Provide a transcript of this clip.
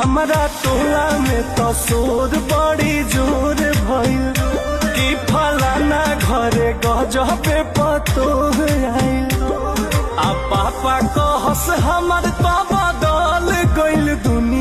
हमारा टोला में तो शोर बड़ी जोर भइल कि फलाना घरे गजबे पतो आइल। आ पापा कहस हमर तो बदल गइल दुनिया।